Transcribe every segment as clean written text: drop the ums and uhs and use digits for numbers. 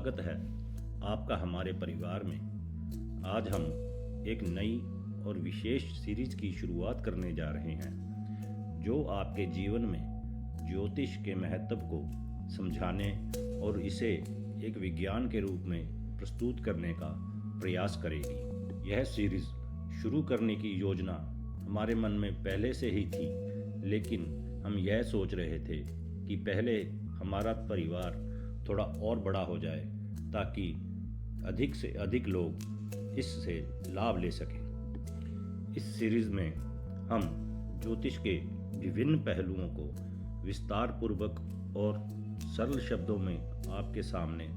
स्वागत है आपका हमारे परिवार में। आज हम एक नई और विशेष सीरीज की शुरुआत करने जा रहे हैं जो आपके जीवन में ज्योतिष के महत्व को समझाने और इसे एक विज्ञान के रूप में प्रस्तुत करने का प्रयास करेगी। यह सीरीज शुरू करने की योजना हमारे मन में पहले से ही थी, लेकिन हम यह सोच रहे थे कि पहले हमारा परिवार थोड़ा और बड़ा हो जाए ताकि अधिक से अधिक लोग इससे लाभ ले सकें। इस सीरीज में हम ज्योतिष के विभिन्न पहलुओं को विस्तार पूर्वक और सरल शब्दों में आपके सामने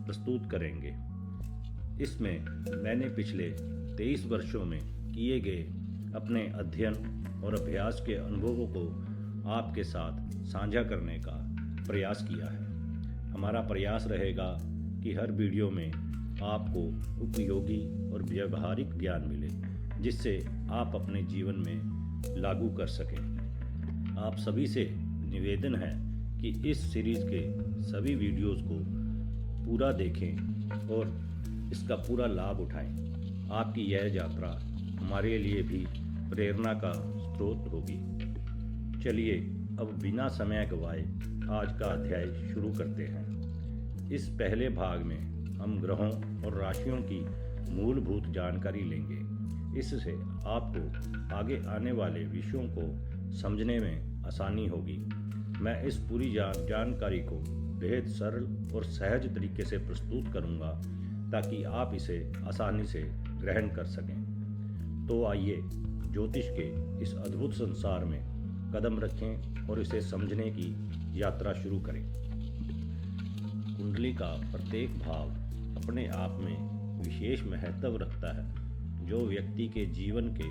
प्रस्तुत करेंगे। इसमें मैंने पिछले 23 वर्षों में किए गए अपने अध्ययन और अभ्यास के अनुभवों को आपके साथ साझा करने का प्रयास किया है। हमारा प्रयास रहेगा कि हर वीडियो में आपको उपयोगी और व्यावहारिक ज्ञान मिले जिससे आप अपने जीवन में लागू कर सकें। आप सभी से निवेदन है कि इस सीरीज़ के सभी वीडियोस को पूरा देखें और इसका पूरा लाभ उठाएं। आपकी यह यात्रा हमारे लिए भी प्रेरणा का स्रोत होगी। चलिए अब बिना समय गवाए आज का अध्याय शुरू करते हैं। इस पहले भाग में हम ग्रहों और राशियों की मूलभूत जानकारी लेंगे। इससे आपको आगे आने वाले विषयों को समझने में आसानी होगी। मैं इस पूरी जानकारी को बेहद सरल और सहज तरीके से प्रस्तुत करूंगा ताकि आप इसे आसानी से ग्रहण कर सकें। तो आइए ज्योतिष के इस अद्भुत संसार में कदम रखें और इसे समझने की यात्रा शुरू करें। कुंडली का प्रत्येक भाव अपने आप में विशेष महत्व रखता है जो व्यक्ति के जीवन के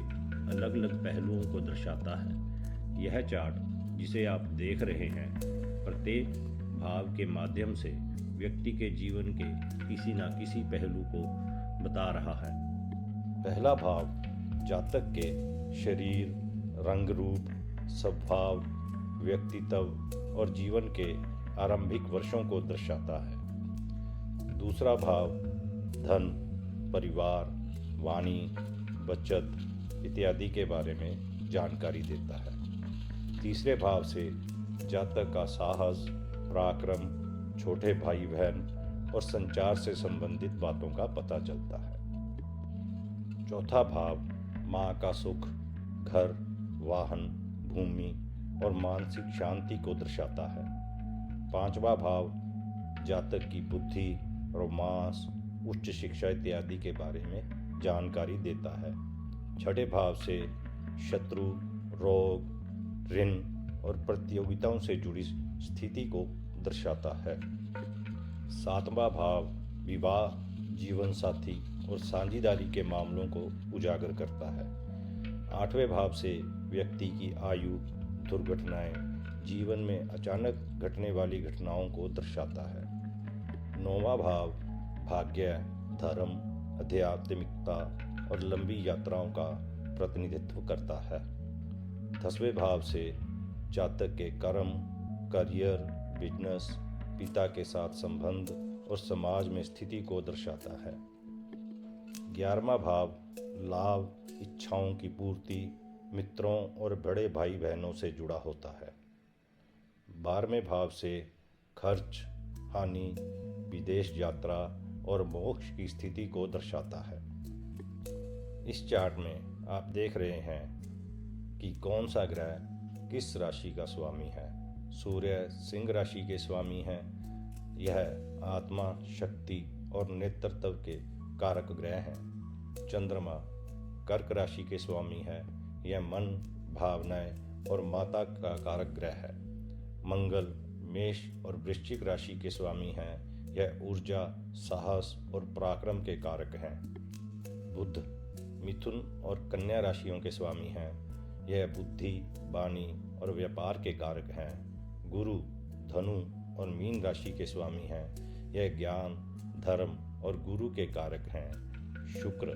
अलग अलग पहलुओं को दर्शाता है। यह चार्ट जिसे आप देख रहे हैं प्रत्येक भाव के माध्यम से व्यक्ति के जीवन के किसी न किसी पहलू को बता रहा है। पहला भाव जातक के शरीर, रंग रूप, स्वभाव, व्यक्तित्व और जीवन के आरंभिक वर्षों को दर्शाता है। दूसरा भाव धन, परिवार, वाणी, बचत इत्यादि के बारे में जानकारी देता है। तीसरे भाव से जातक का साहस, पराक्रम, छोटे भाई बहन और संचार से संबंधित बातों का पता चलता है। चौथा भाव माँ का सुख, घर, वाहन, भूमि और मानसिक शांति को दर्शाता है। पांचवा भाव जातक की बुद्धि, रोमांस, उच्च शिक्षा इत्यादि के बारे में जानकारी देता है। छठे भाव से शत्रु, रोग, ऋण और प्रतियोगिताओं से जुड़ी स्थिति को दर्शाता है। सातवां भाव विवाह, जीवन साथी और साझेदारी के मामलों को उजागर करता है। आठवें भाव से व्यक्ति की आयु, दुर्घटनाएं, जीवन में अचानक घटने वाली घटनाओं को दर्शाता है। नौवां भाव भाग्य, धर्म, आध्यात्मिकता और लंबी यात्राओं का प्रतिनिधित्व करता है। 10वें भाव से जातक के कर्म, करियर, बिजनेस, पिता के साथ संबंध और समाज में स्थिति को दर्शाता है। 11वां भाव लाभ, इच्छाओं की पूर्ति, मित्रों और बड़े भाई बहनों से जुड़ा होता है। 12वें भाव से खर्च, हानि, विदेश यात्रा और मोक्ष की स्थिति को दर्शाता है। इस चार्ट में आप देख रहे हैं कि कौन सा ग्रह किस राशि का स्वामी है। सूर्य सिंह राशि के स्वामी हैं। यह आत्मा, शक्ति और नेतृत्व के कारक ग्रह हैं। चंद्रमा कर्क राशि के स्वामी है। यह मन, भावनाएं और माता का कारक ग्रह है। मंगल मेष और वृश्चिक राशि के स्वामी हैं। यह ऊर्जा, साहस और पराक्रम के कारक हैं। बुध मिथुन और कन्या राशियों के स्वामी हैं। यह बुद्धि, वाणी और व्यापार के कारक हैं। गुरु धनु और मीन राशि के स्वामी हैं। यह ज्ञान, धर्म और गुरु के कारक हैं। शुक्र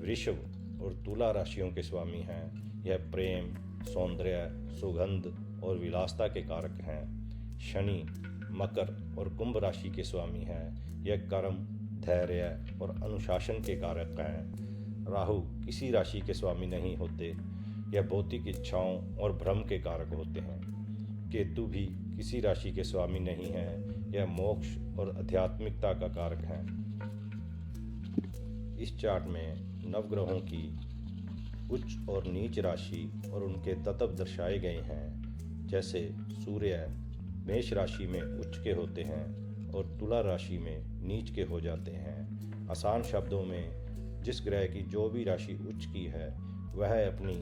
वृषभ और तुला राशियों के स्वामी हैं। यह प्रेम, सौंदर्य, सुगंध और विलासता के कारक हैं। शनि मकर और कुंभ राशि के स्वामी हैं। यह कर्म, धैर्य और अनुशासन के कारक हैं। राहु किसी राशि के स्वामी नहीं होते। यह भौतिक इच्छाओं और भ्रम के कारक होते हैं। केतु भी किसी राशि के स्वामी नहीं हैं। यह मोक्ष और आध्यात्मिकता का कारक हैं। इस चार्ट में नवग्रहों की उच्च और नीच राशि और उनके तत्व दर्शाए गए हैं। जैसे सूर्य मेष राशि में उच्च के होते हैं और तुला राशि में नीच के हो जाते हैं। आसान शब्दों में जिस ग्रह की जो भी राशि उच्च की है वह अपनी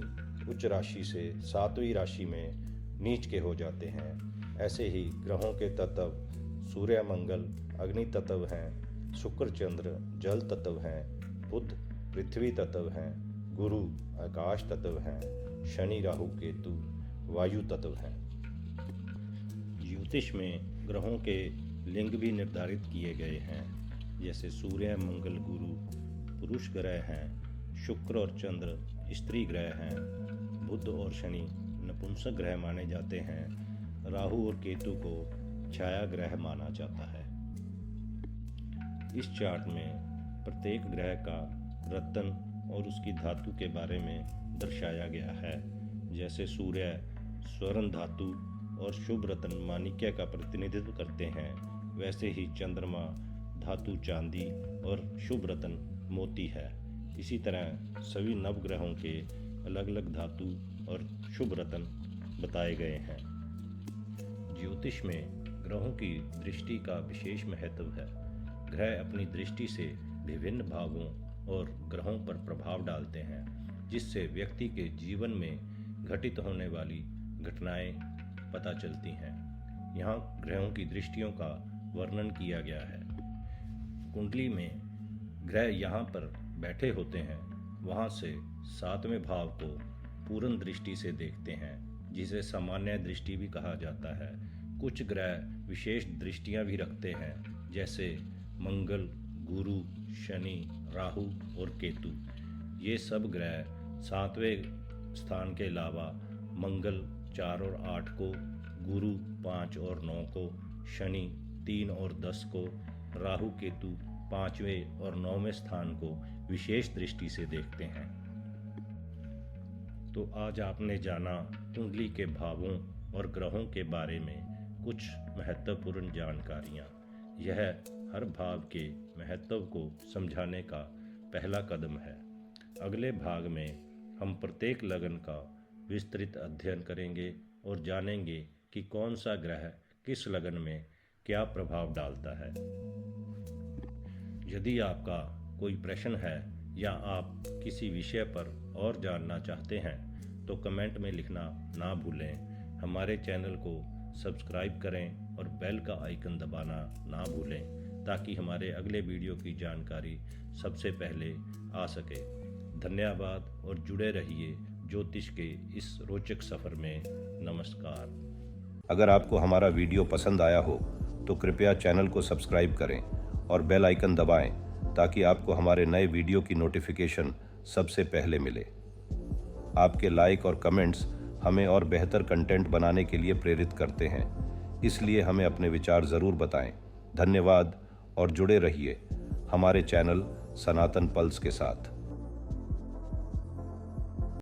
उच्च राशि से 7वीं राशि में नीच के हो जाते हैं। ऐसे ही ग्रहों के तत्व सूर्य मंगल अग्नि तत्व हैं, शुक्र चंद्र जल तत्व हैं, बुध पृथ्वी तत्व हैं, गुरु आकाश तत्व हैं, शनि राहु केतु वायु तत्व हैं। ज्योतिष में ग्रहों के लिंग भी निर्धारित किए गए हैं। जैसे सूर्य मंगल गुरु पुरुष ग्रह हैं, शुक्र और चंद्र स्त्री ग्रह हैं, बुध और शनि नपुंसक ग्रह माने जाते हैं। राहु और केतु को छाया ग्रह माना जाता है। इस चार्ट में प्रत्येक ग्रह का रत्न और उसकी धातु के बारे में दर्शाया गया है। जैसे सूर्य स्वर्ण धातु और शुभ रत्न माणिक्य का प्रतिनिधित्व करते हैं, वैसे ही चंद्रमा धातु चांदी और शुभ रत्न मोती है। इसी तरह सभी नवग्रहों के अलग अलग धातु और शुभ रत्न बताए गए हैं। ज्योतिष में ग्रहों की दृष्टि का विशेष महत्व है। ग्रह अपनी दृष्टि से विभिन्न भावों और ग्रहों पर प्रभाव डालते हैं, जिससे व्यक्ति के जीवन में घटित होने वाली घटनाएं पता चलती हैं। यहाँ ग्रहों की दृष्टियों का वर्णन किया गया है। कुंडली में ग्रह यहाँ पर बैठे होते हैं, वहाँ से 7वें भाव को पूर्ण दृष्टि से देखते हैं, जिसे सामान्य दृष्टि भी कहा जाता है। कुछ ग्रह विशेष दृष्टियाँ भी रखते हैं, जैसे मंगल, गुरु, शनि, राहु और केतु। ये सब ग्रह 7वें स्थान के अलावा मंगल 4 और 8 को, गुरु 5 और 9 को, शनि 3 और 10 को, राहु केतु 5वें और 9वें स्थान को विशेष दृष्टि से देखते हैं। तो आज आपने जाना कुंडली के भावों और ग्रहों के बारे में कुछ महत्वपूर्ण जानकारियाँ। यह हर भाव के महत्व को समझाने का पहला कदम है। अगले भाग में हम प्रत्येक लगन का विस्तृत अध्ययन करेंगे और जानेंगे कि कौन सा ग्रह किस लगन में क्या प्रभाव डालता है। यदि आपका कोई प्रश्न है या आप किसी विषय पर और जानना चाहते हैं तो कमेंट में लिखना ना भूलें। हमारे चैनल को सब्सक्राइब करें और बेल का आइकन दबाना ना भूलें, ताकि हमारे अगले वीडियो की जानकारी सबसे पहले आ सके। धन्यवाद और जुड़े रहिए ज्योतिष के इस रोचक सफ़र में। नमस्कार। अगर आपको हमारा वीडियो पसंद आया हो तो कृपया चैनल को सब्सक्राइब करें और बेल आइकन दबाएं, ताकि आपको हमारे नए वीडियो की नोटिफिकेशन सबसे पहले मिले। आपके लाइक और कमेंट्स हमें और बेहतर कंटेंट बनाने के लिए प्रेरित करते हैं, इसलिए हमें अपने विचार ज़रूर बताएं। धन्यवाद और जुड़े रहिए हमारे चैनल सनातन पल्स के साथ।